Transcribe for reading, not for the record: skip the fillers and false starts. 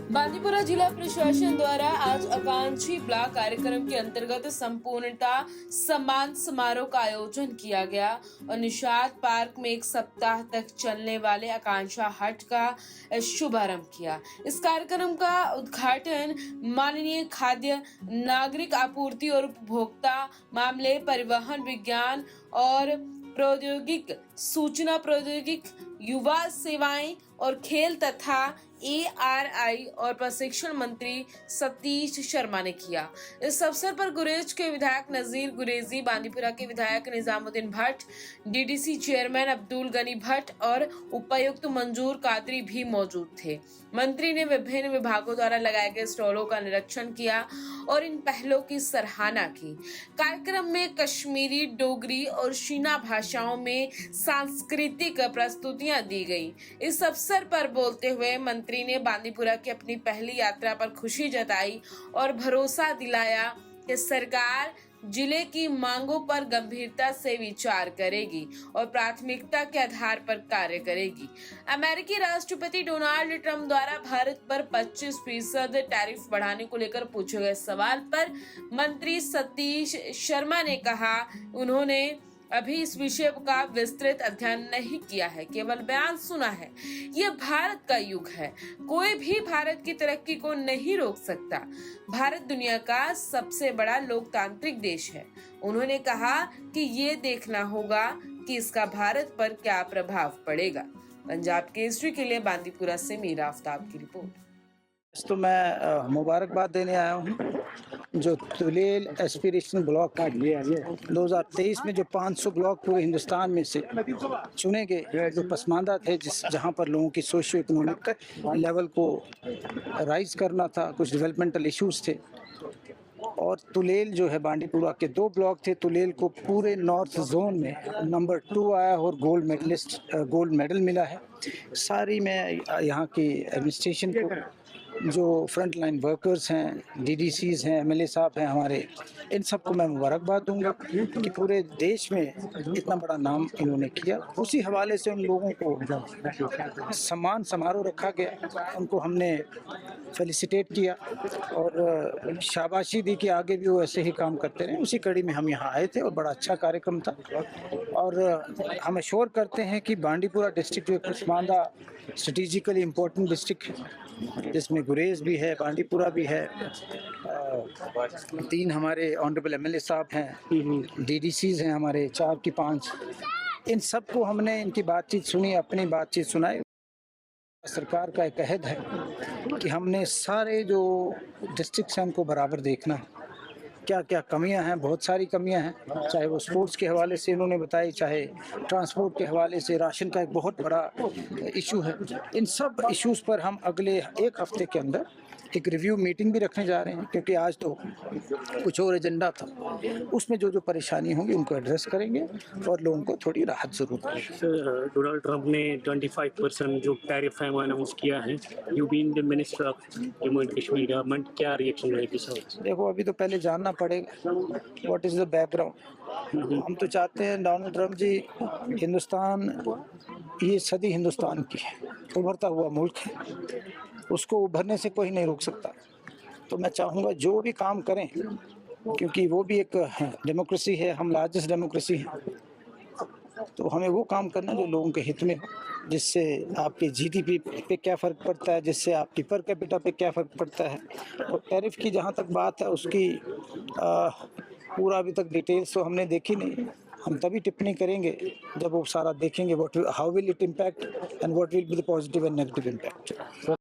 बांदीपुरा जिला प्रशासन द्वारा आज आकांक्षी ब्लॉक कार्यक्रम के अंतर्गत संपूर्णता सम्मान समारोह का आयोजन किया गया और निषाद पार्क में एक सप्ताह तक चलने वाले आकांक्षा हट का शुभारंभ किया। इस कार्यक्रम का उद्घाटन माननीय खाद्य नागरिक आपूर्ति और उपभोक्ता मामले, परिवहन विज्ञान और प्रौद्योगिक, सूचना प्रौद्योगिक, युवा सेवाएं और खेल तथा ARI और प्रशिक्षण मंत्री सतीश शर्मा ने किया। इस अवसर पर गुरेज के विधायक नजीर गुरेजी, बांदीपुरा के विधायक निजामुद्दीन भट्ट, DDC चेयरमैन अब्दुल गनी भट्ट और उपायुक्त मंजूर कादरी भी मौजूद थे। मंत्री ने विभिन्न विभागों द्वारा लगाए गए स्टॉलों का निरीक्षण किया और इन पहलों की सराहना की। कार्यक्रम में कश्मीरी, डोगरी और शीना भाषाओं में सांस्कृतिक प्रस्तुतियां दी गई। इस अवसर पर बोलते हुए मंत्री ने बांदीपुरा की अपनी पहली यात्रा पर खुशी जताई और भरोसा दिलाया कि सरकार जिले की मांगों पर गंभीरता से विचार करेगी और प्राथमिकता के आधार पर कार्य करेगी। अमेरिकी राष्ट्रपति डोनाल्ड ट्रंप द्वारा भारत पर 25% टैरिफ बढ़ाने को लेकर पूछे गए सवाल पर मंत्री सतीश शर्मा ने कहा, उन्होंने अभी इस विषय का विस्तृत अध्ययन नहीं किया है, केवल बयान सुना है। यह भारत का युग है, कोई भी भारत की तरक्की को नहीं रोक सकता। भारत दुनिया का सबसे बड़ा लोकतांत्रिक देश है। उन्होंने कहा कि ये देखना होगा कि इसका भारत पर क्या प्रभाव पड़ेगा। पंजाब केसरी के लिए बांदीपुरा से मीरा आफ्ताब की रिपोर्ट। तो मैं मुबारकबाद देने आया हूँ जो तुलेल एस्पिरेशनल ब्लॉक 2023 में जो 500 ब्लॉक पूरे हिंदुस्तान में से चुने गए जो पसमानदा थे, जहाँ पर लोगों की सोशियो इकोनॉमिक लेवल को राइज करना था, कुछ डेवलपमेंटल इश्यूज थे। और तुलेल जो है बांदीपुरा के 2 ब्लॉक थे। तुलेल को पूरे नॉर्थ जोन में नंबर 2 आया और गोल्ड मेडल मिला है। सारी मैं यहाँ की एडमिनिस्ट्रेशन को, जो फ्रंट लाइन वर्कर्स हैं, DDCs हैं, MLA साहब हैं हमारे, इन सबको मैं मुबारकबाद दूंगा कि पूरे देश में इतना बड़ा नाम इन्होंने किया। उसी हवाले से उन लोगों को सम्मान समारोह रखा गया, उनको हमने फेलिसिटेट किया और शाबाशी दी कि आगे भी वो ऐसे ही काम करते रहें। उसी कड़ी में हम यहाँ आए थे और बड़ा अच्छा कार्यक्रम था। और हम एश्योर करते हैं कि बांदीपुरा डिस्ट्रिक्ट जो पसमानदा स्ट्रेटिजिकली इम्पोर्टेंट डिस्ट्रिक्ट है, जिसमें गुरेज भी है, बांदीपुरा भी है, 3 हमारे ऑनरेबल MLA साहब हैं, DDCs हैं हमारे 4 की 5, इन सबको हमने इनकी बातचीत सुनी, अपनी बातचीत सुनाई। सरकार का एक अहद है कि हमने सारे जो डिस्ट्रिक्ट्स हैं उनको बराबर देखना है। क्या क्या कमियां हैं, बहुत सारी कमियां हैं, चाहे वो स्पोर्ट्स के हवाले से इन्होंने बताई, चाहे ट्रांसपोर्ट के हवाले से, राशन का एक बहुत बड़ा इशू है। इन सब इश्यूज़ पर हम अगले 1 हफ्ते के अंदर एक रिव्यू मीटिंग भी रखने जा रहे हैं, क्योंकि आज तो कुछ और एजेंडा था। उसमें जो जो परेशानी होंगी उनको एड्रेस करेंगे और लोगों को थोड़ी राहत ज़रूर मिलेगी। सर, डोनाल्ड ट्रंप ने 25% जो टैरिफ है वो अनाउंस किया है। You being the minister of Jammu and Kashmir government, क्या रिएक्शन रहेगी सर? देखो, अभी तो पहले जानना पड़ेगा व्हाट इज़ द बैकग्राउंड। हम तो चाहते हैं डोनाल्ड ट्रंप जी, हिंदुस्तान, ये सदी हिंदुस्तान की है, उभरता हुआ मुल्क है, उसको उभरने से कोई नहीं रोक सकता। तो मैं चाहूँगा जो भी काम करें, क्योंकि वो भी एक डेमोक्रेसी है, हम लार्जेस्ट डेमोक्रेसी है, तो हमें वो काम करना जो लोगों के हित में हो, जिससे आपके GDP पे क्या फ़र्क पड़ता है, जिससे आपकी पर कैपिटा पे क्या फ़र्क पड़ता है। और टैरिफ की जहाँ तक बात है, उसकी पूरा अभी तक डिटेल्स तो हमने देखी नहीं। हम तभी टिप्पणी करेंगे जब वो सारा देखेंगे, how will it impact and what will be the positive and negative impact.